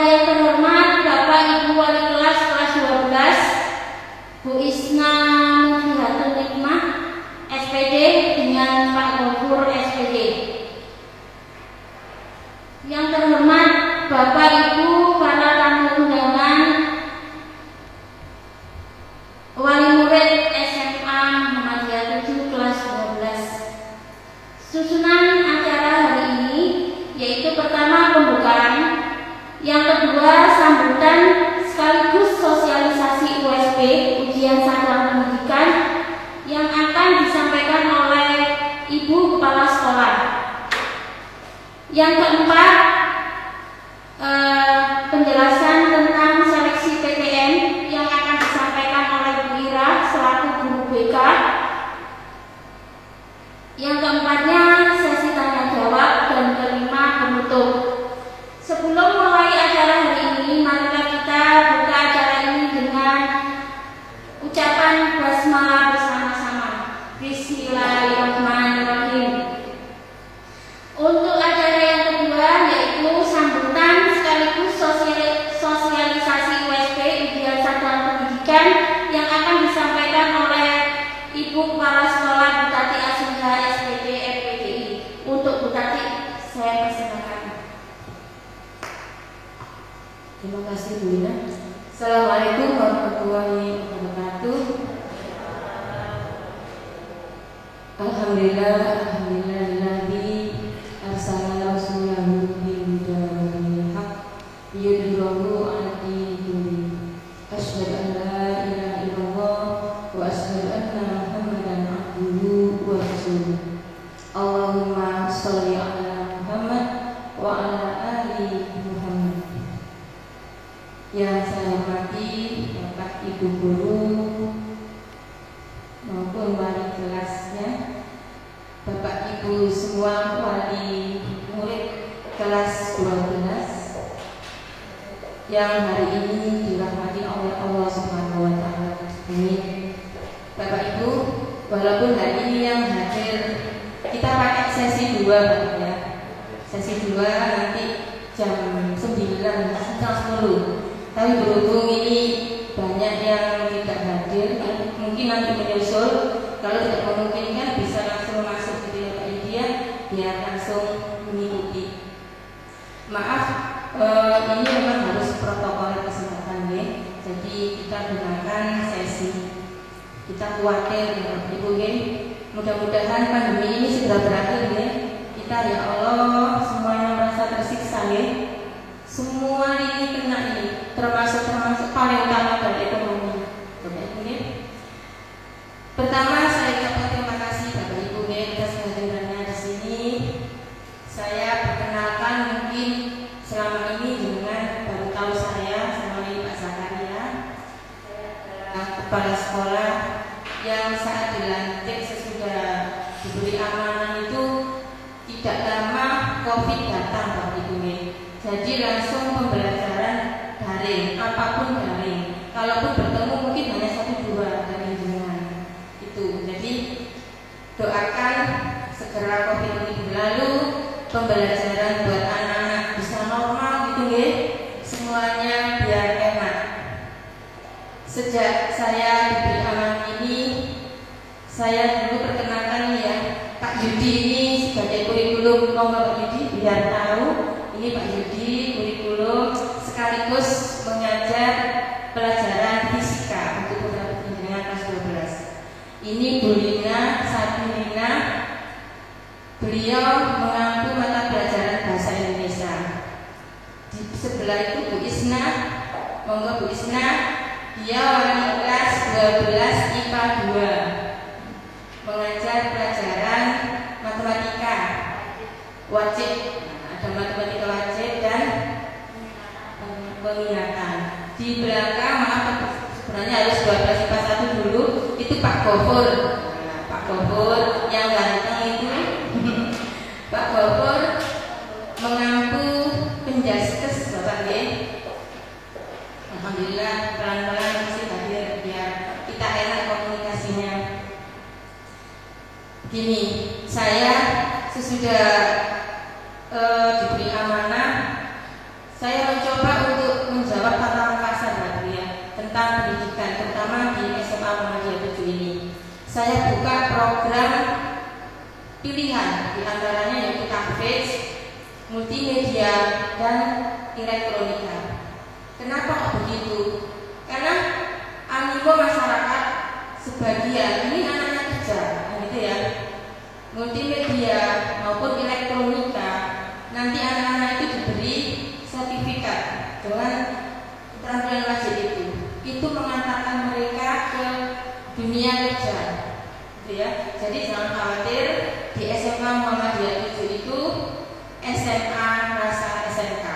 yang terhormat Bapak Ibu Wali kelas 12, Bu Isna Mufihatul Nikmah SPD dengan Pak Gofur SPD. Yang terhormat Bapak Ibu para tamu undangan, wali murid SMA Muhammadiyah 7 kelas 12. Susunan acara hari ini yaitu pertama pembukaan, yang kedua sambutan sekaligus sosialisasi USP ujian satuan pendidikan yang akan disampaikan oleh Ibu Kepala Sekolah. Yang keempat penjelasan tentang seleksi PTN yang akan disampaikan oleh Bu Ira selaku guru BK. Yang keempatnya sesi tanya jawab, dan kelima penutup. Sebelum mulai acara hari ini, marilah kita buka acara ini dengan ucapan basmalah bersama-sama. Bismillahirrahmanirrahim. Untuk acara yang kedua yaitu sambutan sekaligus sosialisasi USP ujian satuan pendidikan yang akan disampaikan oleh Ibu Kepala Sekolah Bu Tati Asungha SPD FPDI. Untuk Bu Tati, saya persilakan. Terima kasih Bu Ina. Assalamualaikum warahmatullahi wabarakatuh. Alhamdulillahilladzi arsala rasulahu bil huda wa dinil haqq liyudhhirahu 'ala dini kullihi. Asyhadu an la ilaha illallah wa asyhadu anna Muhammadan abduhu wa rasuluh. Allahumma sholli 'ala Muhammad wa 'ala ali Muhammad. Yang saya hormati Bapak Ibu guru maupun wali kelasnya, Bapak Ibu semua wali murid kelas 12 yang hari ini dirahmati oleh Allah Subhanahu wa taala. Amin. Bapak Ibu, walaupun hari ini yang hadir kita pakai sesi 2 Bapak ya. Sesi 2 nanti jam 9 setengah 10. Tapi berhubung ini banyak yang tidak hadir, mungkin nanti menyusul. Kalau tidak memungkinkan bisa langsung masuk ke Pak Idia biar langsung mengikuti. Maaf, ini memang harus protokol kesehatan ya. Jadi kita gunakan sesi. Kita khawatir ya Ibu ya. Mudah-mudahan pandemi ini segera berakhir ya. Kita ya Allah semuanya merasa tersiksa ya. Semua ini kena ini, termasuk paling utama dari ekonomi. Pertama saya ucapkan terima kasih Bapak Ibu atas kehadirannya di sini. Saya perkenalkan mungkin selama ini dengan baru tahu saya sama ini Pak Zakaria. Saya adalah kepala sekolah yang saat dilantik sesudah diberi amanah itu tidak lama COVID datang Bapak Ibu. Jadi langsung pembelajaran daring, apapun daring. Kalaupun bertemu mungkin hanya 1-2 dari jenengan. Itu. Jadi doakan segera COVID ini berlalu, pembelajaran buat anak-anak bisa normal gitu ya. Semuanya biar enak. Sejak saya diberi amanah ini, saya dulu perkenalkan ya Pak Yudi ini sebagai kurikulum nomor Pak Yudi biar tahu. Ini Pak Yudi kurikulum sekaligus mengajar pelajaran fisika untuk beberapa penjenengan kelas 12. Ini Bu Lina Sabinina, beliau mengampu mata pelajaran bahasa Indonesia. Di sebelah itu Bu Isna, monggo Bu Isna, dia wali kelas 12 IPA 2, mengajar pelajaran matematika wajib. Ada matematika wajib dan penglihatan. Di belakang maaf sebenarnya harus 12 IPA 1 dulu. Itu Pak Gofur. Nah, Pak Gofur yang ganteng itu. Pak Gofur mengampu penjaskes Bapak ya. Alhamdulillah pelan-pelan masih hadir biar kita enak komunikasinya. Gini, saya sesudah diberi amanah, saya mencoba untuk saya buka program pilihan, diantaranya yaitu Cambridge, multimedia, dan elektronika. Kenapa kok begitu? Karena animo masyarakat sebagian ini anaknya kerja, gitu ya. Multimedia maupun elektronika, nanti anak-anak itu diberi sertifikat dengan keterampilan wajib itu mengantarkan mereka ke dunia kerja, gitu ya. Jadi jangan khawatir, di SMA Muhammadiyah 7 itu SMA rasa SMK.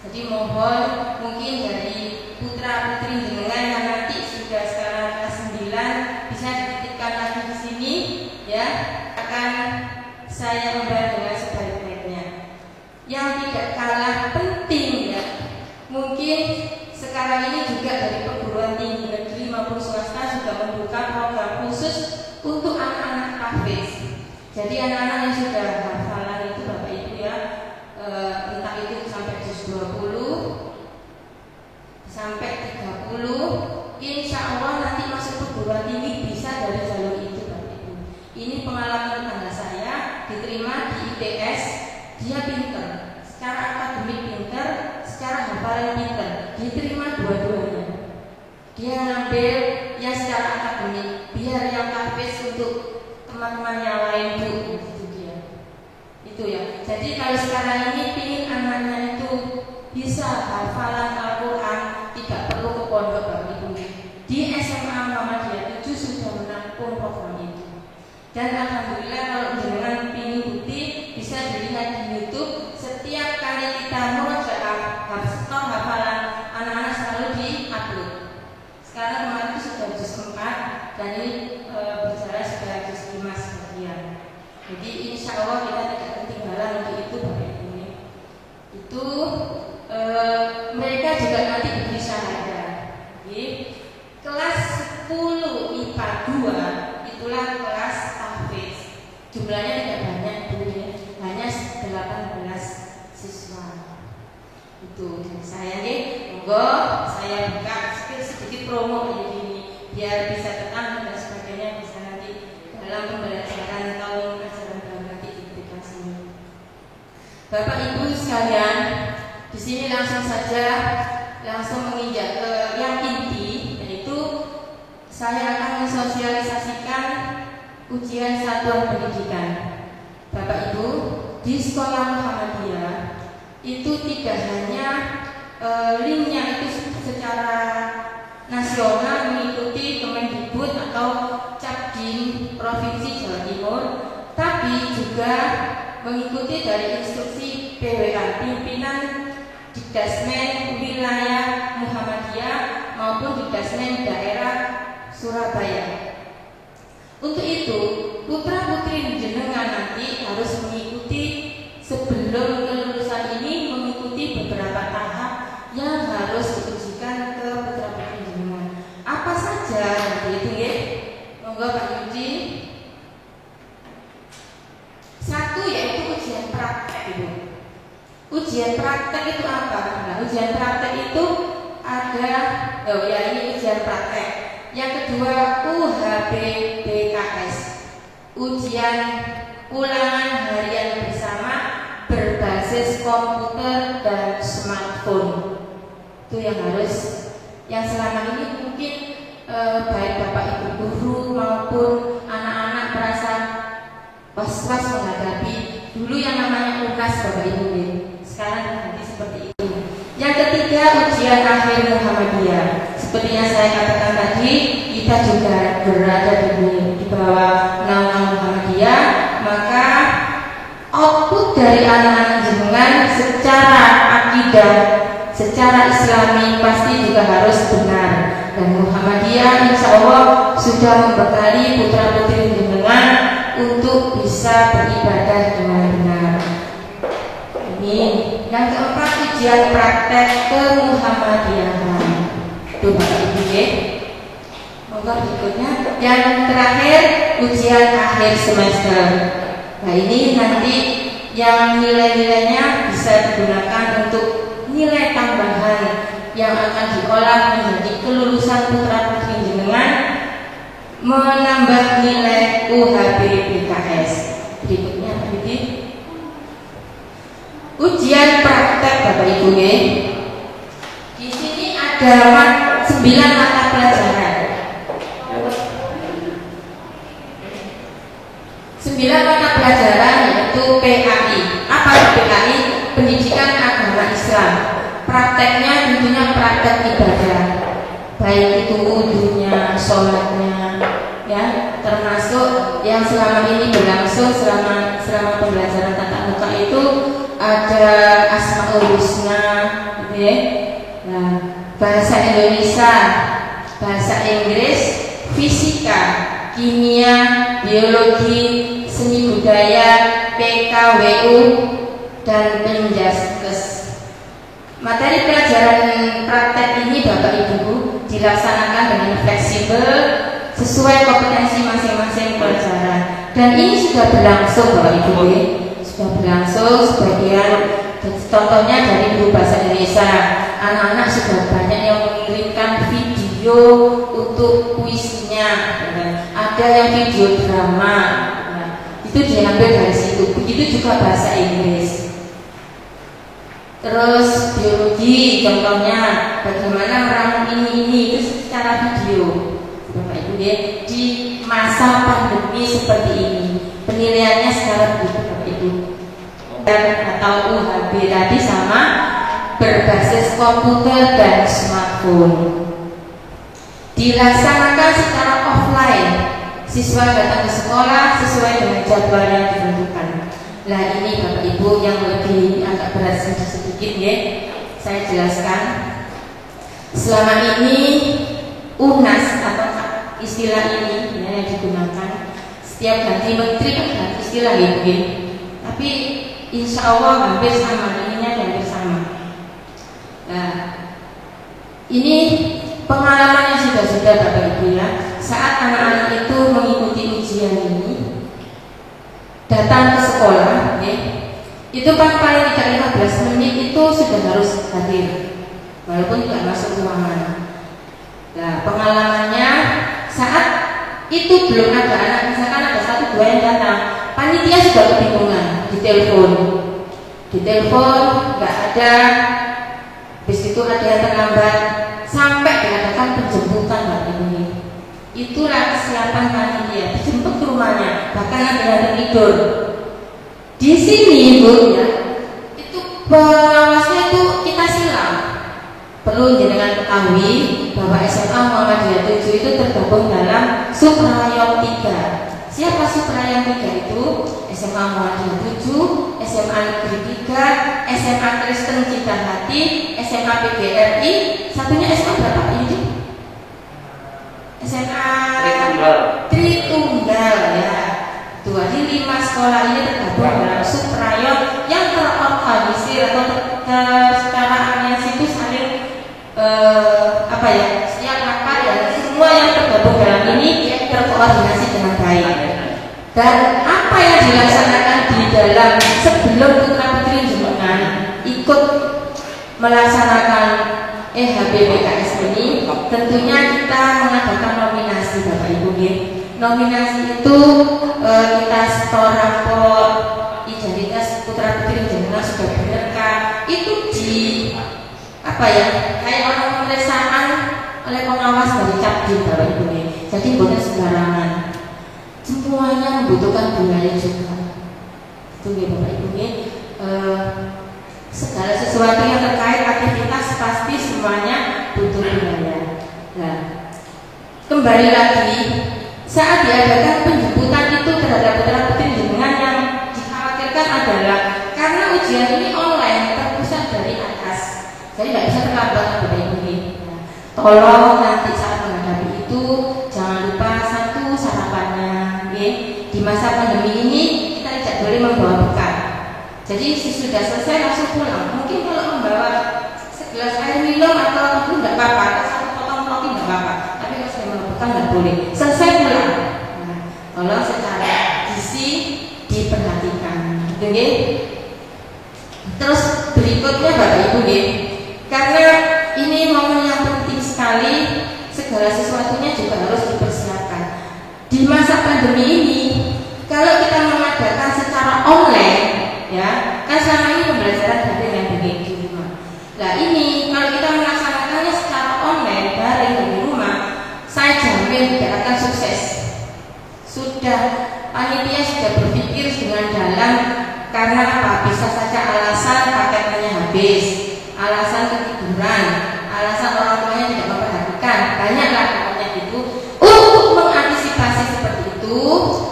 Jadi mohon mungkin dari putra putri jenengan yang nanti sudah sekarang kelas 9 bisa dititipkan lagi di sini, ya. Akan saya membahas dengan sebaik-baiknya. Yang tidak kalah penting, ya, mungkin sekarang ini juga dari perguruan tinggi negeri maupun swasta sudah membuka program khusus untuk anak-anak tahfiz. Jadi anak-anak yang sudah hafalan itu Bapak Ibu ya, entah itu sampai juz 20 sampai 30, insya Allah nanti masuk perguruan tinggi bisa dari jalur itu Bapak Ibu. Ini pengalaman tetangga saya, diterima di ITS, dia pinter, secara akademik pinter, secara hafalan pinter, diterima dua-duanya. Dia ngambil yang secara akademik, biar yang tahfiz untuk teman-teman yang lain Bu, itu dia. Itu ya. Jadi kalau sekarang ini pingin anaknya itu bisa hafalan Al-Quran, tidak perlu ke pondok Bapak Ibu. Di SMA Muhammadiyah 7 sudah menampung program itu. Dan alhamdulillah kalau jenengan pingin bukti bisa dilihat di YouTube. Setiap kali kita murojaah stok hafalan anak-anak selalu di-upload. Sekarang kemarin itu sudah juz 4 dan ini berjalan sudah juz 5 sebagian. Jadi insya Allah kita tidak ketinggalan untuk itu Bapak Ibu. Itu mereka juga nanti diberi syahadah. Kelas 10 IPA 2 itulah kelas tahfiz. Jumlahnya tidak banyak Bu, ya. Hanya 18 siswa. Itu dari saya nih, monggo saya buka sedikit promo ini biar bisa tenang dan sebagainya, bisa nanti dalam pembelajaran tahun ajaran baru nanti diaplikasi. Bapak Ibu sekalian, di sini langsung saja menginjak ke yang inti, yaitu saya akan mensosialisasikan ujian satuan pendidikan. Bapak Ibu, di sekolah Muhammadiyah itu tidak hanya linknya itu secara nasional mengikuti Kemendikbud atau Capdim Provinsi Jawa Timur, tapi juga mengikuti dari instruksi PWA, pimpinan Dikdasmen wilayah Muhammadiyah maupun Dikdasmen daerah Surabaya. Untuk itu, putra putri jenengan nanti harus mengikuti sebelum kelulusan ini mengikuti beberapa tahap yang harus diujikan ke putra putri jenengan. Apa saja nanti itu ya? Monggo Pak Yuji. Satu yaitu ujian praktek Ibu. Ujian praktek itu apa? Nah, ujian praktek itu ada, ini ujian praktek. Yang kedua UHBBKS, ujian ulangan harian bersama berbasis komputer dan smartphone. Itu yang harus, yang selama ini mungkin baik Bapak Ibu guru maupun anak-anak merasa was-was menghadapi. Dulu yang namanya UKAS Bapak Ibu, sekarang nanti seperti itu. Yang ketiga ujian akhir Muhammadiyah. Seperti yang saya katakan tadi, kita juga berada di bawah naungan Muhammadiyah, maka output dari anak-anak jenengan secara akidah, secara Islami pasti juga harus benar. Dan Muhammadiyah insya Allah sudah membekali putra putri jenengan untuk bisa beribadah dengan benar. Ini yang keempat, ujian praktek kemuhammadiyahan. Itu Bapak Ibu ya. Monggo berikutnya. Yang terakhir ujian akhir semester. Nah ini nanti yang nilai-nilainya bisa digunakan untuk nilai tambahan yang akan diolah menjadi kelulusan putra putri jenengan menambah nilai UHBPKS. Berikutnya apa ini? Ujian praktek Bapak Ibu ya. Di sini ada 9 mata pelajaran. 9 mata pelajaran yaitu PAI. Apa PAI? Pendidikan Agama Islam. Prakteknya tentunya praktek ibadah, baik itu wudunya, sholatnya, ya, termasuk yang selama ini berlangsung selama pembelajaran tatap muka itu ada Asmaul Husna, gitu ya. Nah, bahasa Indonesia, bahasa Inggris, fisika, kimia, biologi, seni budaya, PKWU, dan Penjaskes. Materi pelajaran praktek ini Bapak Ibu dilaksanakan dengan fleksibel sesuai kompetensi masing-masing pelajaran. Dan ini sudah berlangsung Bapak Ibu ya. Sudah berlangsung sebagian, contohnya dari guru bahasa Indonesia. Anak-anak sudah banyak yang mengirimkan video untuk puisinya. Ada yang video drama. Nah, itu diambil dari situ. Begitu juga bahasa Inggris. Terus biologi, contohnya bagaimana meramu ini itu secara video, Bapak Ibu ya, di masa pandemi seperti ini. Penilaiannya secara begitu Bapak Ibu. Dan atau UHB tadi sama berbasis komputer dan smartphone. Dilaksanakan secara offline. Siswa datang ke sekolah sesuai dengan jadwal yang ditentukan. Nah ini Bapak Ibu yang lebih agak berat sedikit ya, saya jelaskan. Selama ini UNAS atau istilah ini ya, yang digunakan setiap ganti menteri kan istilah gitu, tapi insya Allah hampir sama, ininya hampir sama. Nah ini pengalaman yang sudah Bapak Ibu ya, saat anak-anak itu mengikuti ujian ini datang ke sekolah ya, itu kan paling tidak 15 menit itu sudah harus hadir walaupun tidak masuk ruangan. Nah pengalamannya saat itu belum ada anak, misalkan ada 1-2 yang datang, panitia sudah kebingungan, ditelepon nggak ada, habis itu ada yang terlambat sampai diadakan penjemputan Bapak Ibu. Itulah kesiapan panitia, dijemput ke rumahnya, bahkan ada yang tertidur. Di sini Ibu ya, itu pengawasnya itu kita silam. Perlu jenengan ketahui bahwa SMA Muhammadiyah 7 itu tergabung dalam Suprayom 3. Siapa Suprayom 3 itu? SMA Muhammadiyah 7, SMA Negeri 3, SMA Kristen Cinta Hati, SMA PGRI, satunya SMA berapa ini? SMA Tritunggal ya. Dua di 5 sekolah ini tergabung dalam Suprayom yang terorganisir atau secara aliansi itu saling setiap rapat ya, semua yang tergabung dalam ini terkoordinasi dengan baik. Dan apa yang dilaksanakan di dalam sebelum putra putri jenengan ikut melaksanakan HBPKS ini, tentunya kita mengadakan nominasi Bapak Ibu. Nominasi itu kita setor rapor identitas putra putri jenengan sudah benarkah, itu di kayak orang pemeriksaan oleh pengawas dari Capdim Bapak Ibu. Jadi bukan sembarangan, semuanya membutuhkan biaya juga. Itu Bapak Ibu. Segala sesuatu yang terkait aktivitas pasti semuanya butuh biaya. Nah, kembali lagi, saat diadakan penjemputan itu terhadap putra putri jenengan, yang dikhawatirkan adalah karena ujian ini online terpusat dari atas, jadi tidak bisa terlambat Bapak Ibu. Tolong nanti saat menghadapi itu jangan lupa satu sarapannya. Di masa pandemi ini kita tidak boleh membawa bekal. Jadi sudah selesai langsung pulang. Mungkin kalau membawa segelas air minum atau itu tidak apa-apa, atau satu potong roti tidak apa-apa. Tapi kalau saya membawa bekal nggak boleh. Selesai pulang. Nah, tolong secara gizi diperhatikan. Oke? Terus berikutnya Bapak Ibu, karena ini momen yang penting sekali, segala sesuatunya juga harus dipersiapkan. panitia sudah berpikir dengan dalam. Karena apa? Bisa saja alasan paketnya habis, alasan ketiduran, alasan orang tuanya tidak memperhatikan, banyaklah pokoknya itu. Untuk mengantisipasi seperti itu,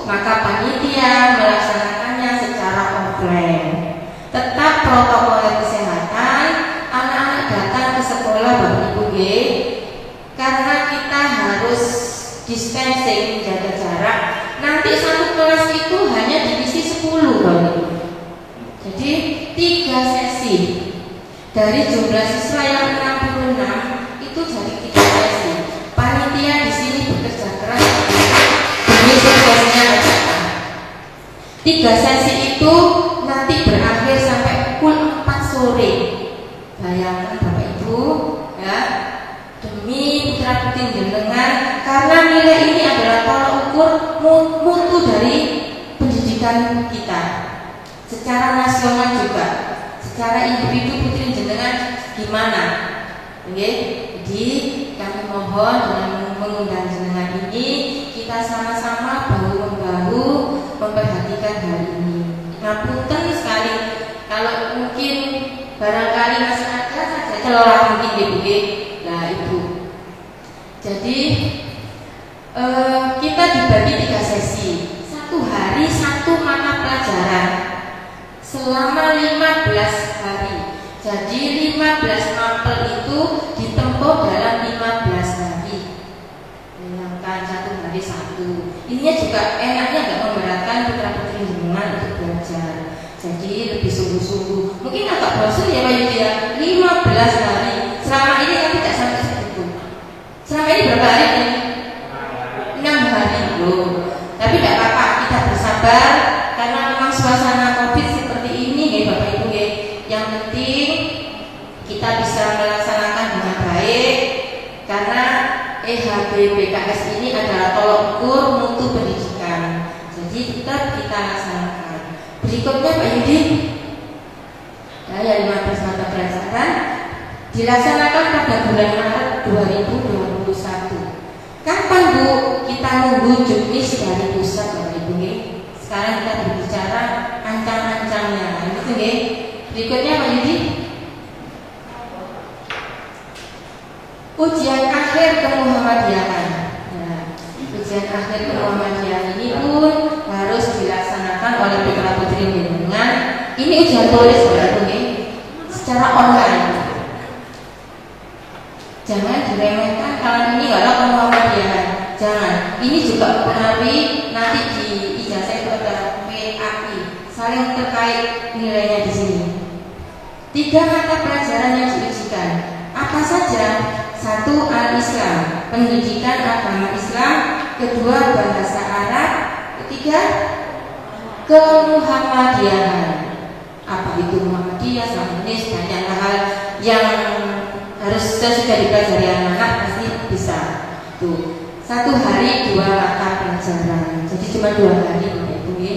maka panitia melaksanakannya secara offline. Tetap protokol kesehatan, anak-anak datang ke sekolah Bapak Ibu G, karena kita harus distancing, jaga jarak. Nanti satu kelas itu hanya diisi 10 Bapak Ibu. Jadi 3 sesi dari jumlah siswa yang 66 itu jadi 3 sesi. Panitia di sini bekerja keras demi suksesnya acara. 3 sesi itu nanti berakhir sampai pukul 4 sore. Bayangkan Bapak Ibu, ya, demi putra putri jenengan, karena nilai ini adalah tolak ukur mutu dari pendidikan kita. Secara nasional juga, secara individu putri jenengan gimana? Oke, jadi kami mohon dengan mengundang jenengan ini kita sama-sama bahu-membahu memperhatikan hal ini. Ngapunten sekali kalau mungkin barangkali masih ada saja celah mungkin Ibu. Nah Ibu, jadi kita dibagi 3 sesi, 1 hari 1 mata pelajaran selama 15 hari. Jadi 15 mapel itu ditempuh dalam 15 hari. Bayangkan 1 hari 1. Ininya juga enaknya nggak memberatkan putra putri jenengan untuk belajar. Jadi lebih sungguh-sungguh. Mungkin agak bosan ya Pak Yudi ya. 15 hari. Selama ini kan tidak sampai segitu. Selama ini berapa hari ini? 6 hari loh. Tapi tidak apa-apa, kita bersabar karena memang suasana Covid seperti ini ya Bapak Ibu ya. Yang penting kita bisa melaksanakan dengan baik karena EHBPKS ini adalah tolak ukur mutu pendidikan. Jadi tetap kita laksanakan. Berikutnya Pak Yudi, ya 15 mata pelajaran dilaksanakan pada bulan Maret 2021. Kapan Bu kita nunggu juknis dari pusat Bapak Ibu? Sekarang kita berbicara ancang-ancangnya, gitu nggih. Berikutnya Pak Yudi, ujian akhir kemuhammadiyahan. Nah, ujian akhir kemuhammadiyahan ini pun harus dilaksanakan oleh putra putri jenengan. Ini ujian tulis Bapak Ibu, secara online. Jangan diremehkan kalau ini kalau kemuhammadiyahan. Jangan. Ini juga mempengaruhi nanti di ijazah itu ada PAI, saling terkait nilainya di sini. 3 mata pelajaran yang diujikan apa saja? 1 Al-Islam, pendidikan agama Islam. 2 bahasa Arab. 3 kemuhammadiyahan. Apa itu Muhammadiyah? Samanis, banyak hal yang harus sudah dipelajari anak-anak pasti bisa. Tuh. 1 hari 2 mata pelajaran. Jadi cuma 2 hari Bapak Ibu ya.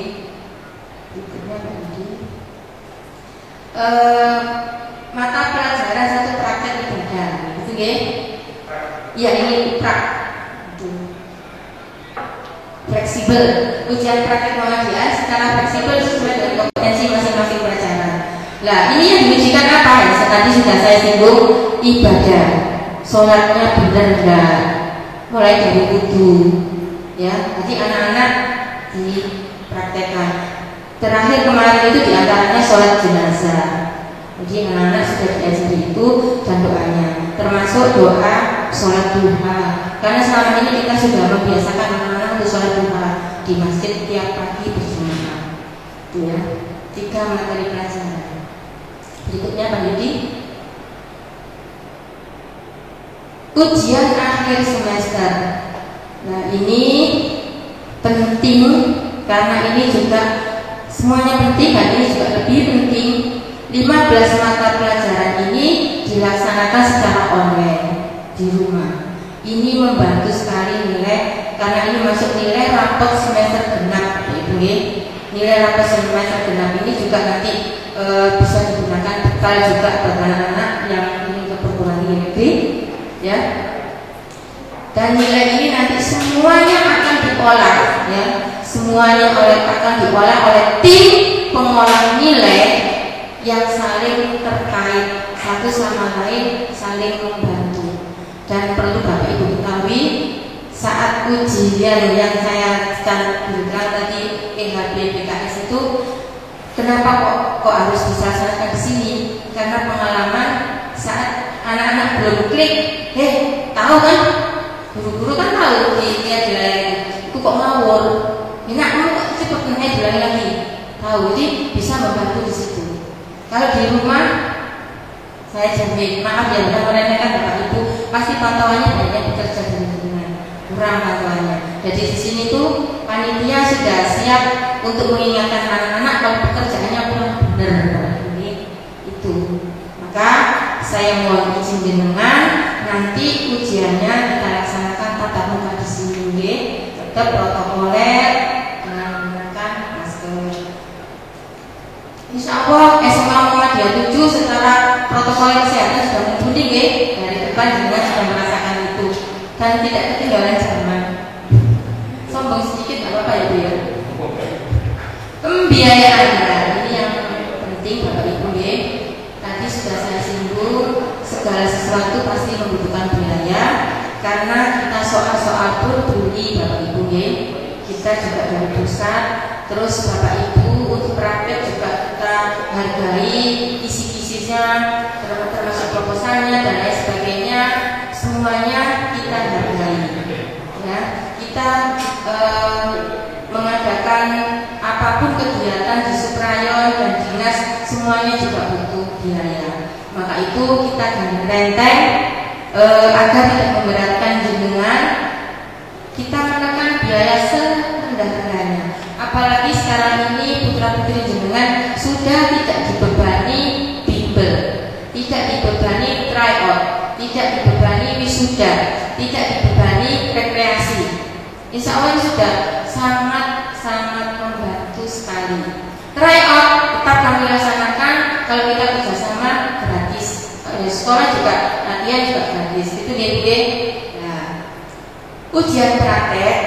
Berikutnya Pak Yudi. Mata pelajaran 1 praktek ibadah. Gitu nggih? Ya ini fleksibel. Ujian praktek Muhammadiyah secara fleksibel sesuai dengan kompetensi masing-masing pelajaran. Nah, ini yang diujikan apa? Ya, tadi sudah saya singgung, ibadah. Sholatnya benar enggak? Mulai dari wudu, ya. Jadi anak-anak dipraktekkan. Terakhir kemarin itu diantaranya sholat jenazah. Jadi anak-anak sudah diajari itu dan doanya, termasuk doa sholat duha. Karena selama ini kita sudah membiasakan anak-anak untuk sholat duha di masjid tiap pagi berjamaah. Itu ya, 3 materi pelajaran. Berikutnya Pak Yudi, ujian akhir semester. Nah ini penting karena ini juga semuanya penting kan, ini juga lebih penting. 15 mata pelajaran ini dilaksanakan secara online di rumah. Ini membantu sekali nilai karena ini masuk nilai rapot semester genap Ibu. Nilai rapot semester genap ini juga nanti bisa digunakan bekal juga bagi anak-anak yang ingin ke perguruan tinggi negeri. Ya, dan nilai ini nanti semuanya akan diolah, ya, semuanya akan diolah oleh tim pengolah nilai yang saling terkait, satu sama lain saling membantu. Dan perlu Bapak Ibu ketahui, saat ujian yang saya bilang tadi EHBPKS itu, kenapa kok harus diselesaikan di sini? Karena pengalaman saat anak-anak belum klik, tahu kan? Guru-guru kan tahu dia dilayani. Kok ngawur? Enak kamu kok cepat dilayani lagi. Tahu, jadi bisa membantu di situ. Kalau di rumah, saya jamin, maaf ya, udah meremehkan Bapak Ibu, pasti pantauannya banyak bekerja dengan kurang pantauannya. Jadi di sini tuh panitia sudah siap untuk mengingatkan anak-anak kalau pekerjaannya kurang benar. Ini itu. Maka saya mohon izin jenengan, nanti ujiannya kita laksanakan tatap muka di sini, tetap protokoler dengan menggunakan masker. Insya Allah SMA Muhammadiyah 7 secara protokol kesehatan sudah mumpuni dari depan jenengan sudah merasakan itu dan tidak ketinggalan zaman. Sombong sedikit nggak apa-apa ya Bu ya. Pembiayaan ini yang penting Bapak Ibu ya. Tadi sudah saya singgung, segala sesuatu pasti membutuhkan biaya karena kita soal-soal pun beli Bapak Ibu ya. Kita juga dari pusat, terus Bapak Ibu untuk praktek juga kita hargai kisi-kisinya, termasuk proposalnya dan lain sebagainya, semuanya kita hargai. Ya, kita mengadakan apapun kegiatan di Suprayon dan dinas, semuanya juga butuh biaya. Maka itu kita renteng agar tidak memberatkan jenengan, kita menekan biaya serendah-rendahnya. Apalagi sekarang ini putra-putri jenengan sudah tidak dibebani bimbel, tidak dibebani tryout, tidak dibebani wisuda, tidak dibebani rekreasi. Insya Allah sudah sangat membantu sekali. Tryout tetap kami laksanakan, kalau kita kerjasama gratis. Kalau di sekolah juga latihan juga gratis. Itu dia. Nah, ujian praktek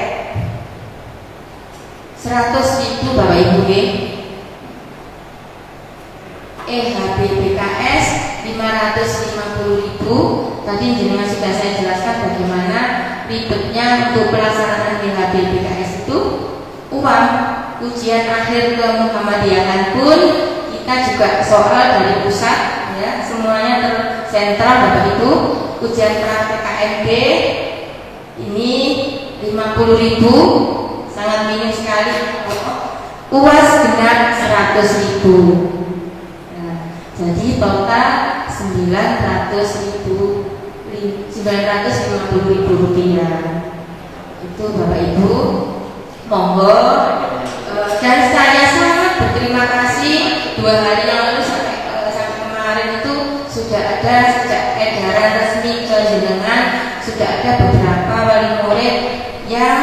100.000 Bapak Ibu EHBPKS 550.000. Tadi jenengan sudah saya jelaskan bagaimana ribetnya untuk pelaksanaan EHBPKS itu. Uang ujian akhir ke Muhammadiyahan pun kita juga soal dari pusat ya, semuanya tersentral Bapak Ibu. Ujian praktek KMB ini 50.000, sangat minim sekali. UAS genap 100.000. Nah, jadi total 950.000 rupiah. Itu Bapak Ibu, monggo. Dan saya sangat berterima kasih 2 hari yang lalu sampai kemarin itu sudah ada sejak edaran resmi ke jenengan, sudah ada beberapa wali murid yang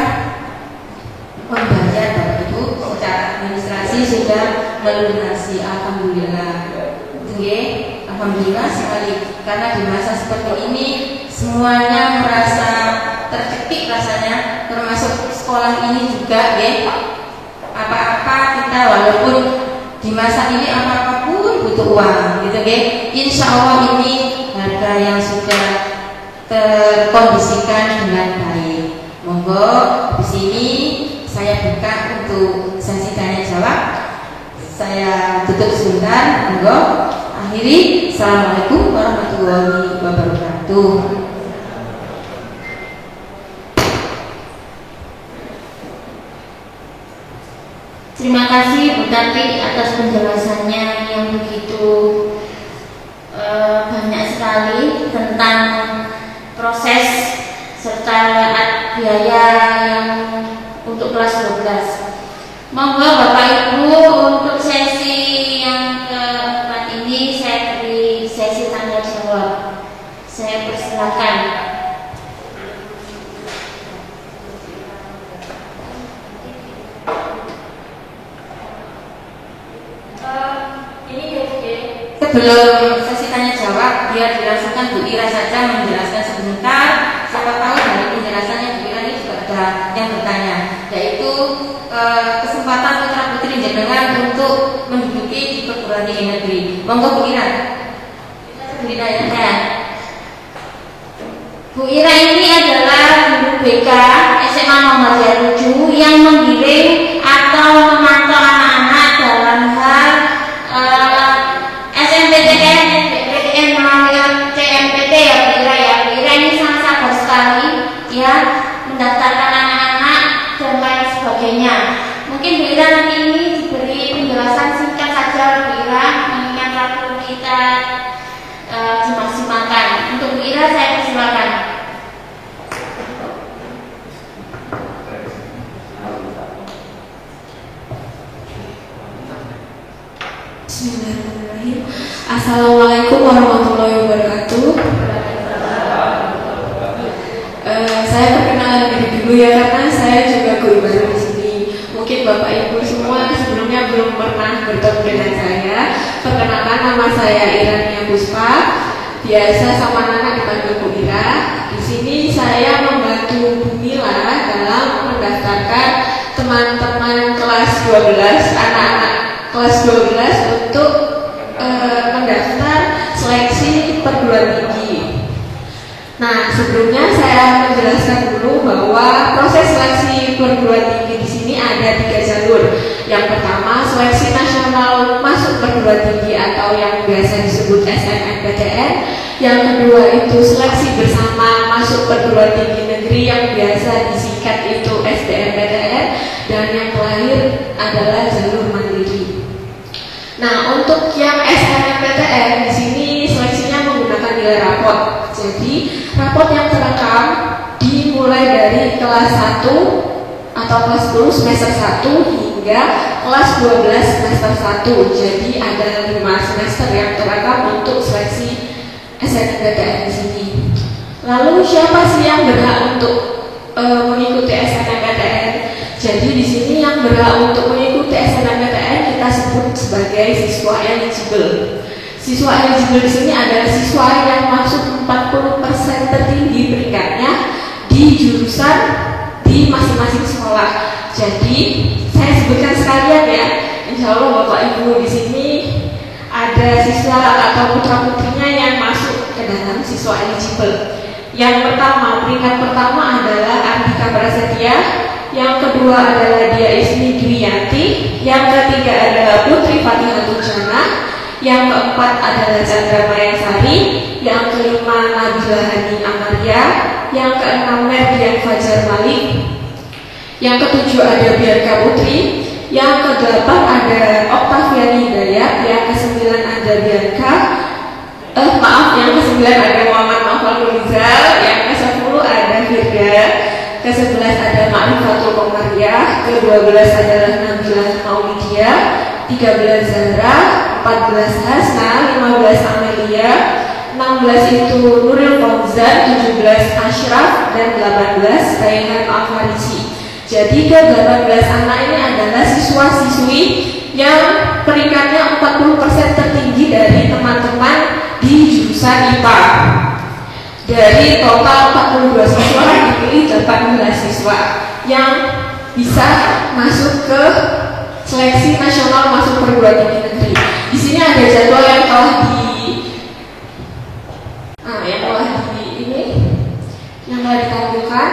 membayar Bapak Ibu secara administrasi sudah melunasi. Alhamdulillah. Alhamdulillah sekali, karena di masa seperti ini semuanya merasa tercekik rasanya, termasuk sekolah ini juga ya. Apa-apa kita walaupun di masa ini apa-apa pun butuh uang gitu ya. Insya Allah ini harga yang sudah terkondisikan dengan baik. Monggo di sini saya buka untuk sesi tanya jawab. Saya tutup sebentar, monggo. Akhiri, assalamualaikum warahmatullahi wabarakatuh. Terima kasih Bu Tati atas penjelasannya yang begitu banyak sekali tentang proses serta biaya yang untuk kelas 12. Monggo Bapak Ibu, untuk sesi yang keempat ini saya beri sesi tanya jawab. Saya persilakan. Sebelum sesi tanya jawab, biar dilangsungkan Bu Ira saja menjelaskan sebentar. Siapa tahu dari penjelasannya Bu Ira ini juga ada yang bertanya, yaitu kesempatan putra putri jenengan untuk menduduki di perguruan tinggi negeri. Monggo Bu Ira. Bu Ira ya. Bu Ira ini adalah guru BK SMA Muhammadiyah 7 yang menggiring atau memantau anak-anak dalam hal SNMPTN, SBMPTN melalui CMPT ya Bu Ira ya. Bu Ira ini sangat sabar sekali ya mendaftarkan anak-anak dan lain sebagainya. Mungkin Bu Ira nanti ini diberi penjelasan singkat saja Bu Ira mengingat waktu kita dimaksimalkan. Untuk Bu Ira saya persilakan. Bismillahirrahmanirrahim. Assalamualaikum warahmatullahi wabarakatuh. Saya perkenalan diri dulu ya karena saya juga guru baru di sini. Mungkin Bapak Ibu semua sebelumnya belum pernah bertemu dengan saya. Perkenalkan, nama saya Irania Puspa. Biasa sama anak dipanggil Bu Ira. Di sini saya membantu Bu Mila dalam mendaftarkan teman-teman kelas 12, anak-anak kelas 12 untuk mendaftar seleksi perguruan tinggi. Nah, sebelumnya saya menjelaskan dulu bahwa proses seleksi perguruan tinggi di sini ada 3 jalur. Yang pertama, seleksi nasional masuk perguruan tinggi atau yang biasa disebut SNMPTN. Yang kedua itu seleksi bersama masuk perguruan tinggi negeri yang biasa disingkat itu SBMPTN. Dan yang terakhir adalah jalur mandiri. Nah, untuk yang SNMPTN di sini seleksinya menggunakan nilai rapot. Jadi, rapot yang terekam dimulai dari kelas 1 atau kelas 10 semester 1 hingga kelas 12 semester 1. Jadi, ada 5 semester yang terekam untuk seleksi SNMPTN di sini. Lalu, siapa sih yang berhak untuk mengikuti SNMPTN? Jadi di sini yang berhak untuk mengikuti SNMPTN kita sebut sebagai siswa eligible. Siswa eligible di sini adalah siswa yang masuk 40% tertinggi peringkatnya di jurusan di masing-masing sekolah. Jadi saya sebutkan sekalian ya. Insya Allah Bapak Ibu di sini ada siswa atau putra putrinya yang masuk ke dalam siswa eligible. Yang pertama, peringkat pertama adalah Andika Prasetya. Yang kedua adalah Dia Ismi Dwiyanti. Yang ketiga adalah Putri Fatihatul Jannah. Yang keempat adalah Chandra Mayasari. Yang kelima Nabila Hani Amaria. Yang keenam Merdian Fajar Malik. Yang ketujuh ada Bianca Putri. Yang kedelapan ada Oktaviani Hidayat. Yang kesembilan ada Bianca. Yang kesembilan ada Muhammad Novel Nurrizal. Yang ke-10 ada Firda. Ke-11 ada Ma'rifatul Komariah. Ke-12 adalah Nabila Maulidia. 13 Zahra. 14 Hasna. 15 Amelia. 16 itu Nuril Fauzan. 17 Ashraf. Dan 18 Raihan Al-Farisi. Jadi ke-18 anak ini adalah siswa-siswi yang peringkatnya 40% tertinggi dari teman-teman di jurusan IPA. Dari total 42 siswa dipilih 18 siswa yang bisa masuk ke seleksi nasional masuk perguruan tinggi negeri. Di sini ada jadwal yang telah ditampilkan.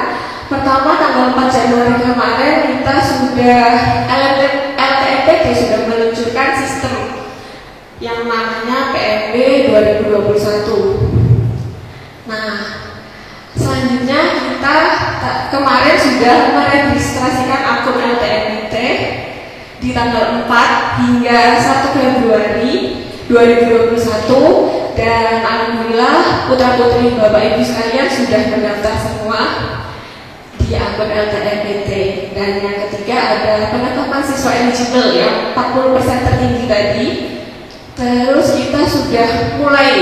Pertama tanggal 4 Januari kemarin kita sudah LTMPT sudah meluncurkan sistem yang namanya PMB 2021. Nah, selanjutnya kita kemarin sudah meregistrasikan akun LTMPT di tanggal 4 hingga 1 Februari 2021 dan alhamdulillah putra-putri Bapak Ibu sekalian sudah mendaftar semua di akun LTMPT. Dan yang ketiga ada penetapan siswa eligible yang 40% tertinggi tadi. Terus kita sudah mulai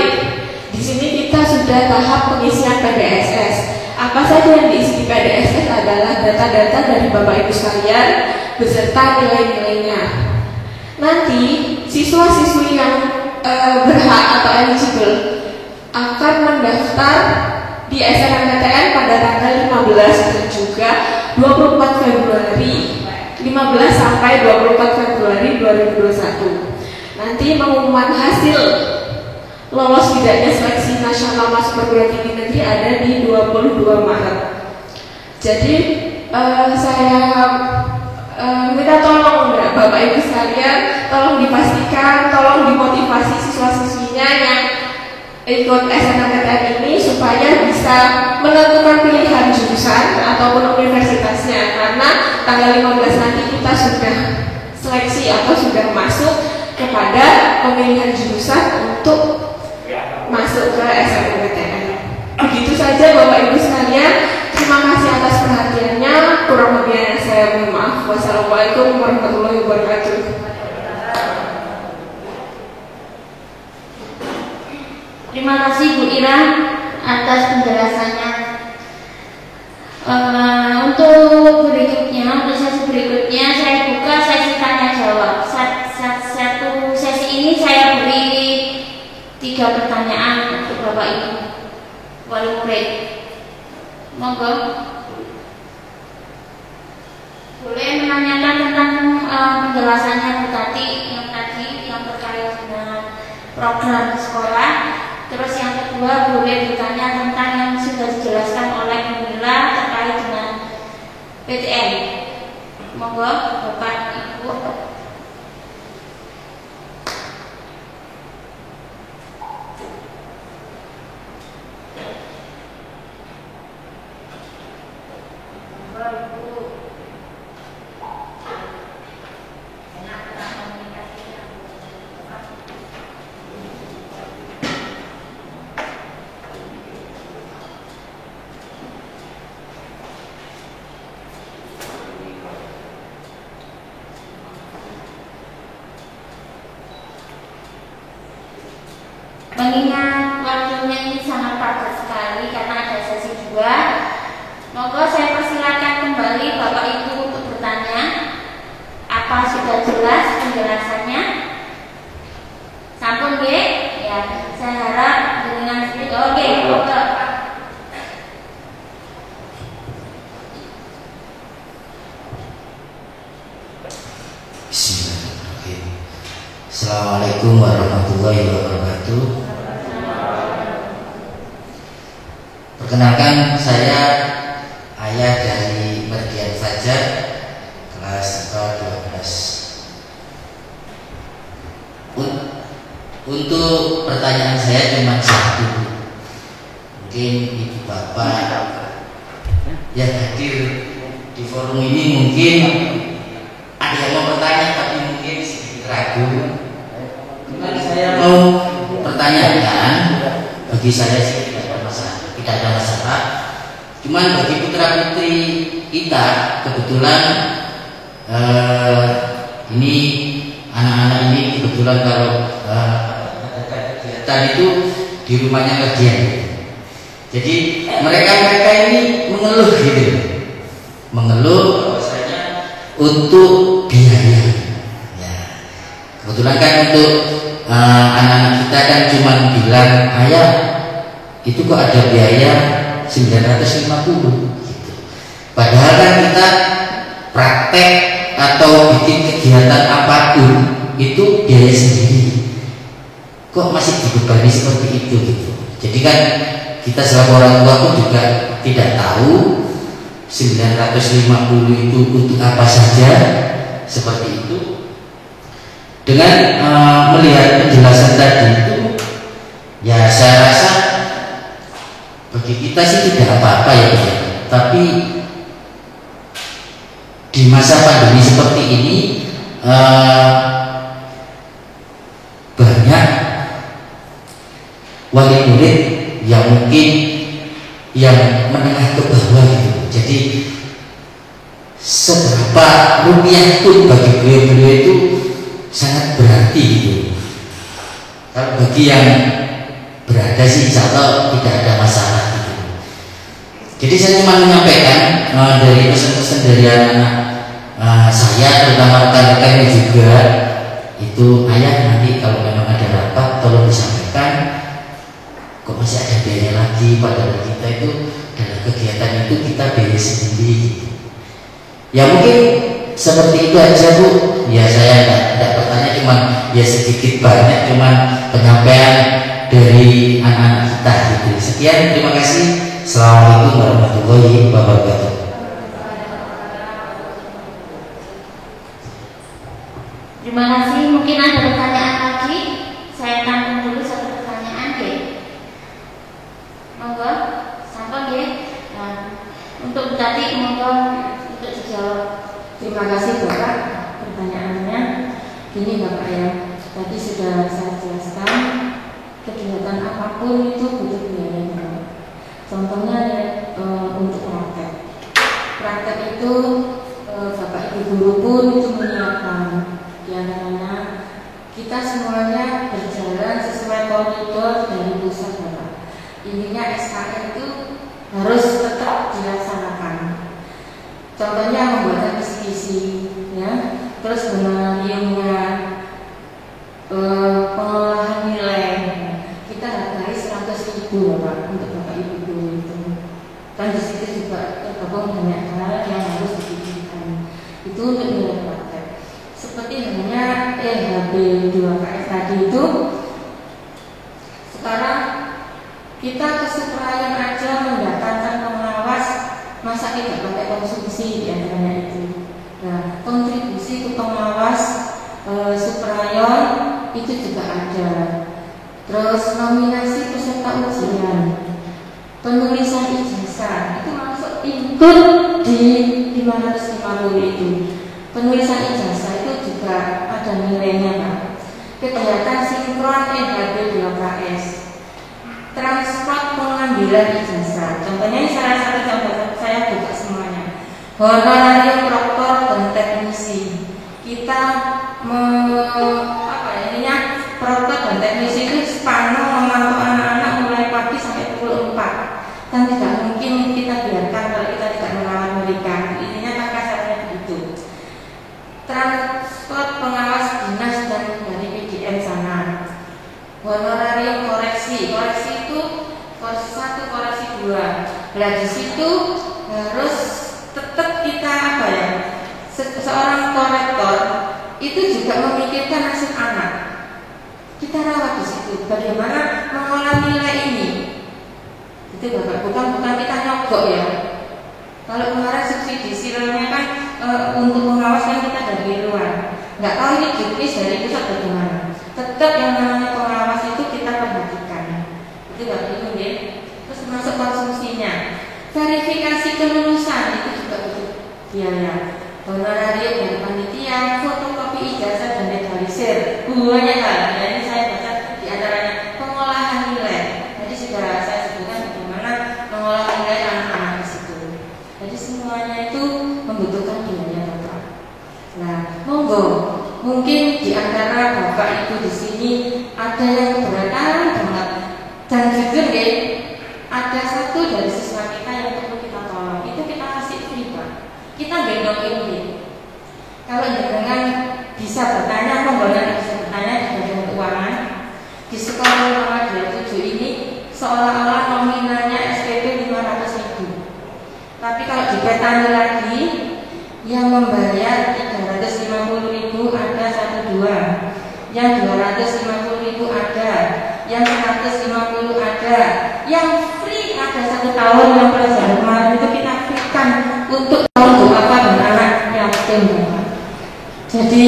di sini kita sudah tahap pengisian PDSS. Apa saja yang diisi di PDSS adalah data-data dari Bapak Ibu sekalian beserta nilai-nilainya. Nanti siswa-siswi yang berhak atau eligible akan mendaftar di SNMPTN pada tanggal 15 dan juga 24 Februari 15 sampai 24 Februari 2021. Nanti pengumuman hasil lolos tidaknya seleksi nasional masuk perguruan tinggi negeri ada di 22 Maret. Jadi saya minta tolong Bapak Ibu sekalian, tolong dipastikan, tolong dimotivasi siswa-siswinya yang ikut SNMPTN ini supaya bisa menentukan pilihan jurusan ataupun universitasnya, karena tanggal 15 nanti kita sudah seleksi atau sudah masuk kepada pemilihan jurusan untuk masuk ke SNMPTN. Begitu saja Bapak Ibu sekalian, terima kasih atas perhatiannya. Kurang lebihnya saya mohon maaf. Wassalamualaikum warahmatullahi wabarakatuh. Terima kasih Bu Ira atas penjelasannya. Untuk sesi berikutnya saya buka sesi tanya jawab. Satu sesi ini saya beri 3 pertanyaan untuk Bapak Ibu wali murid. Monggo. Boleh menanyakan tentang penjelasannya Bu Tati yang terkait dengan program sekolah. Terus yang kedua boleh bertanya tentang yang sudah dijelaskan oleh Bu Mila terkait dengan PTN. Monggo Bapak Ibu. Mengingat waktunya ini sangat padat sekali karena ada sesi 2, monggo saya persilakan kembali Bapak Ibu untuk bertanya. Apa sudah jelas penjelasannya? Sampun nggih? Ya, saya harap dengan oke, monggo. Bismillahirrahmanirrahim. Assalamualaikum warahmatullahi wabarakatuh. Perkenalkan, saya ayah dari Merdian Fajar, kelas 12. Untuk pertanyaan saya cuma satu. Mungkin ibu bapak yang hadir di forum ini mungkin ada yang mau bertanya, tapi mungkin sedikit ragu. Saya mau pertanyakan, bagi saya sih tidak ada masalah. Cuman bagi putra putri kita kebetulan ini anak-anak ini kebetulan kalau kegiatan itu di rumahnya kerjaan. Jadi mereka ini mengeluh gitu, mengeluh bahwasanya untuk biaya. Ya, kebetulan kan untuk anak-anak kita kan cuma bilang, ayah itu kok ada biaya 950 gitu. Padahal kan kita praktek atau bikin kegiatan apapun itu biaya sendiri, kok masih dibebani seperti itu gitu. Jadi kan kita selaku orang tua pun juga tidak tahu 950 itu untuk apa saja, seperti itu. Dengan melihat penjelasan tadi itu, ya saya rasa bagi kita sih tidak apa-apa ya, tapi di masa pandemi seperti ini banyak wali murid yang mungkin yang menengah ke bawah gitu. Jadi seberapa rupiah pun bagi beliau itu sangat berarti gitu. Kalau bagi yang berada sih insya Allah tidak ada masalah gitu. Jadi saya cuma menyampaikan dari pesan-pesan dari anak saya, terutama rekan-rekan juga, itu ayah nanti kalau memang ada rapat tolong disampaikan, kok masih ada biaya lagi, padahal kita itu dalam kegiatan itu kita biaya sendiri gitu. Ya mungkin seperti itu aja Bu. Ya saya tidak bertanya, cuman ya sedikit banyak cuman penyampaian dari anak-anak kita gitu. Sekian, terima kasih. Assalamualaikum warahmatullahi wabarakatuh. Terima kasih. Mungkin ada pertanyaan lagi. Saya tampung dulu satu pertanyaan ya. Monggo, sampun ya. Nah, untuk tadi monggo untuk dijawab. Terima kasih Bapak pertanyaannya. Gini Bapak ya, tadi sudah saya jelaskan kegiatan apapun itu butuh biaya Bapak. Contohnya ya, untuk praktek. Praktek itu Bapak Ibu guru pun itu menyiapkan. Di antaranya kita semuanya berjalan sesuai koridor dari pusat Bapak. Intinya SKN itu harus tetap dilaksanakan. Contohnya membuat visi-visi, ya, terus mengenalinya, pengolahan nilai. Kita hargai 100.000 Bapak untuk Bapak Ibu guru itu. Dan di situ juga tergabung banyak hal yang harus dipikirkan. Itu untuk nilai praktek. Seperti halnya HB 2KS tadi itu, sekarang kita kesuprayan aja mendatangkan pengawas, masa tidak pakai konsumsi di antaranya itu. Nah, kontribusi ke pengawas suprayon itu juga ada. Terus nominasi peserta ujian, penulisan ijazah itu masuk ikut di 550 itu. Penulisan ijazah itu juga ada nilainya Pak. Kegiatan sinkron HB 2KS, transport pengambilan ijazah. Contohnya ini salah satu contoh, saya buka semuanya. Honorarium proktor dan teknisi. Kita proktor dan teknisi itu sepanjang memantau anak-anak mulai pagi sampai pukul 4. Dan tidak mungkin kita biarkan kalau kita tidak merawat mereka. Intinya kan kasarnya begitu. Transport pengawas dinas dan dari PDM sana. Honorarium koreksi itu koreksi 1, koreksi 2. Nah di situ harus tetap kita seorang korektor itu juga memikirkan nasib anak. Kita rawat di situ. Bagaimana mengolah nilai ini? Itu Bapak, bukan kita nyogok ya. Kalau kemarin subsidi silanya kan untuk pengawas kan kita dari luar. Nggak tahu ini juknis dari pusat bagaimana. Tetap yang namanya pengawas itu kita perhatikan. Itu Bapak Ibu ya. Terus masuk konsumsinya. Verifikasi kelulusan itu juga butuh biaya. Honorarium dari panitia, fotokopi ijazah dan legalisir. Banyak hal. Jadi saya baca di antaranya pengolahan nilai. Jadi sudah saya sebutkan bagaimana mengolah nilai anak-anak di situ. Jadi semuanya itu membutuhkan biaya Bapak. Nah, monggo. Mungkin di antara Bapak Ibu di sini ada yang keberatan banget. Dan jujur ya, ada satu dari siswa kita yang perlu kita tolong. Itu kita kasih free Pak. Kita gendongin dia. Kalau dengan bisa bertanya, monggo nanti bisa bertanya di bagian keuangan. Di sekolah Muhammadiyah 7 ini seolah-olah nominalnya SPP 500.000. Tapi kalau dipetani lagi, yang membayar 350.000 ada 1-2, yang 250.000 ada, yang 150 ada, yang free ada 1 tahun. Yang pelajaran kemarin itu kita berikan untuk tahun apa dan anak yatim Bapak. Jadi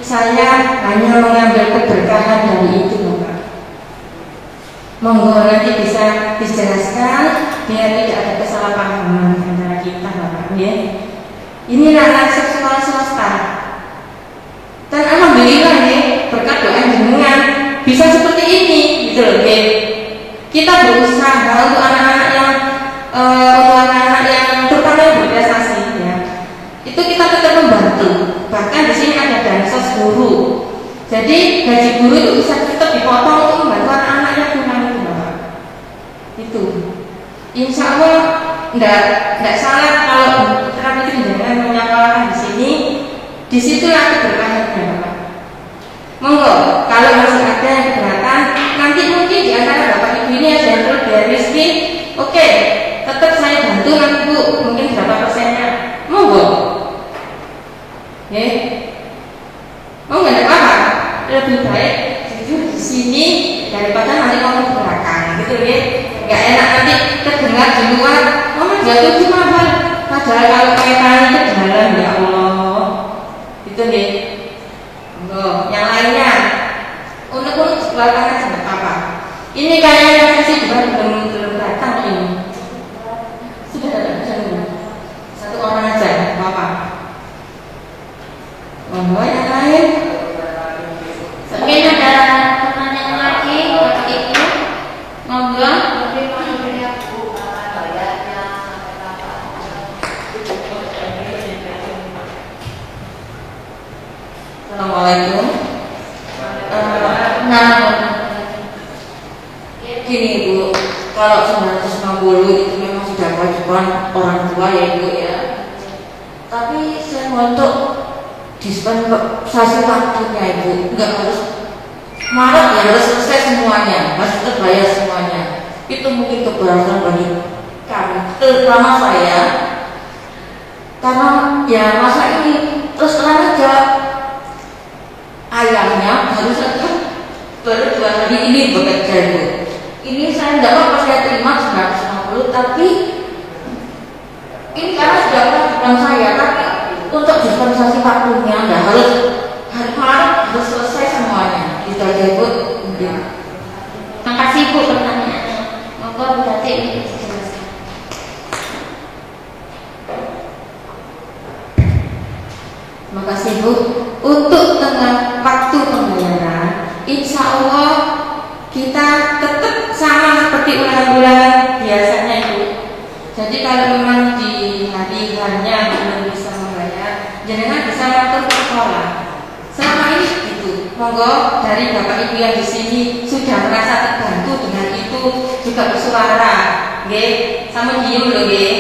saya hanya mengambil keberkahan dari itu Bapak. Monggo nanti bisa dijelaskan biar tidak ada kesalahpahaman antara kita Bapak ya. Inilah nasib sekolah swasta. Dan alhamdulillah ya, berkat doa jenengan bisa seperti ini gitu loh ya. Kita berusaha untuk anak-anak yang terutama yang berprestasi ya. Itu kita tetap membantu. Bahkan di sini ada dansos guru. Jadi gaji guru itu bisa tetap dipotong untuk membantu anak-anak yang kurang itu Bapak. Itu. Insya Allah tidak salah kalau terapi jenengan menyampaikan di sini. Disitulah keberkahannya Bapak. Monggo, kalau masih ada yang keberatan, nanti mungkin di antara Bapak Ibu ini ada yang perlu biaya rezeki. Oke, tetap saya bantu nanti Bu, mungkin berapa persennya. Monggo. Oh nggak ada apa-apa, lebih baik jujur di sini daripada nanti kamu di belakang, gitu ya. Nggak enak nanti terdengar di luar, mama jatuh cuma apa? Padahal kalau kaitan itu dalam ya Allah, gitu ya. Yang lainnya, untuk belakang aja nggak apa-apa. Ini kayaknya sesi belum datang ini. Sudah datang satu orang aja, nggak apa-apa. Monggo yang lain. Mungkin ada pertanyaan lagi Bapak Ibu. Monggo. Assalamualaikum. Gini Bu, kalau 960 itu memang sudah kewajiban orang tua ya Ibu ya. Tapi saya untuk dispensasi waktunya Ibu, nggak harus Maret ya, harus selesai semuanya, harus terbayar semuanya. Itu mungkin keberatan bagi kami, terutama saya, karena ya masa ini terus terang aja ayahnya baru saja baru 2 hari ini bekerja Ibu. Ini saya tidak apa saya terima 960, tapi ini karena sudah kewajiban saya, tapi untuk dispensasi waktunya nggak harus hari Maret harus selesai semuanya. Itu aja Bu. Ya. Terima kasih Bu pertanyaannya. Monggo Bu Tati ini dijelaskan. Terima kasih Bu. Untuk tengah waktu pembayaran, insya Allah kita tetap sama seperti ulangan-ulangan biasanya Ibu. Jadi kalau memang di hari hanya belum bisa membayar, jangan bisa mengatur ke sekolah. Selama ini gitu. Monggo dari Bapak Ibu yang di sini sudah merasa terbantu dengan itu juga bersuara, nggih, sama diem loh nggih.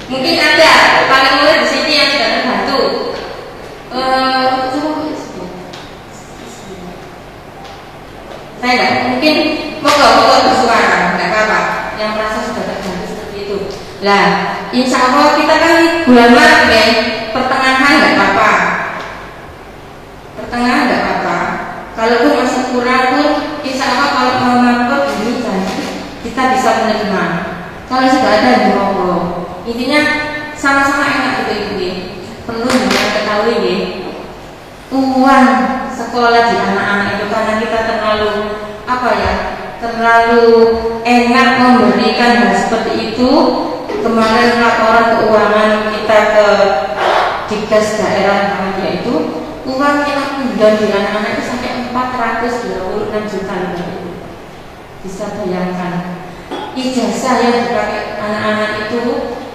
Mungkin ada paling murid di sini yang sudah terbantu. Saya enggak mungkin monggo bersuara, enggak apa-apa. Yang merasa sudah terbantu seperti itu. Lah, insya Allah kita kan bulan Maret ya, pertengahan enggak apa-apa. Pertengahan enggak apa-apa. Kalaupun masih kurang pun, insya Allah kalau mau mampu ini kita bisa menerima. Kalau sudah ada di monggo. Intinya sama-sama enak gitu Ibu. Perlu juga ketahui ya, uang sekolah di anak-anak itu karena kita terlalu terlalu enak memberikan hal seperti itu. Kemarin laporan keuangan kita ke Dinkes daerah namanya itu, uang yang dan di anak-anak itu sampai 426 juta itu. Bisa bayangkan ijazah yang dipakai anak-anak itu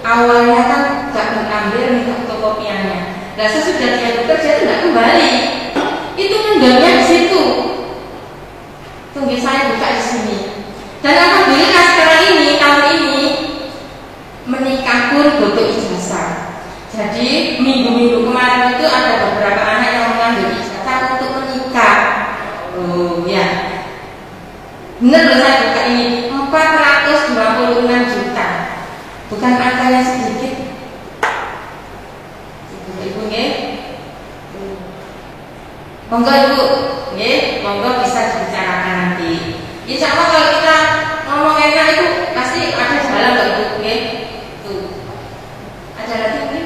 awalnya kan nggak mengambil minta fotokopiannya. Nah sesudah dia bekerja itu nggak kembali, itu mendamnya di situ. Tunggu saya buka di sini. Dan alhamdulillah sekarang ini tahun ini menikah pun butuh ijazah. Jadi minggu-minggu kemarin itu ada beberapa anak yang mengambil ijazah untuk menikah. Oh ya, benar loh saya buka ini 426 juta. Bukan angka yang sedikit. Ibu nggih. Monggo Ibu, nggih, monggo bisa dibicarakan nanti. Insya Allah kalau kita ngomong enak itu pasti ada jalan kok Ibu, nggih. Tuh. Ada lagi nggih?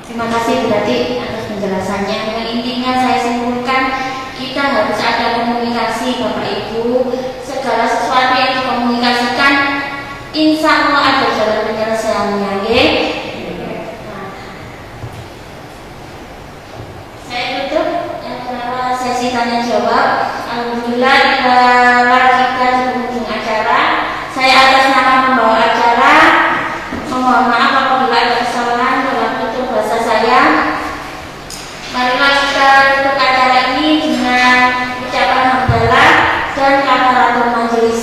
Terima kasih Bu Tati atas penjelasannya. Yang intinya saya simpulkan kita harus ada komunikasi Bapak Ibu. Segala sesuatu yang dikomunikasikan, insya Allah ada jalan penyelesaiannya, nggih. Sesi tanya jawab. Alhamdulillah kita di penghujung acara. Saya atas nama pembawa acara mohon maaf apabila ada kesalahan dalam tutur bahasa saya. Marilah kita tutup acara ini dengan ucapan hamdalah dan kafaratul majelis.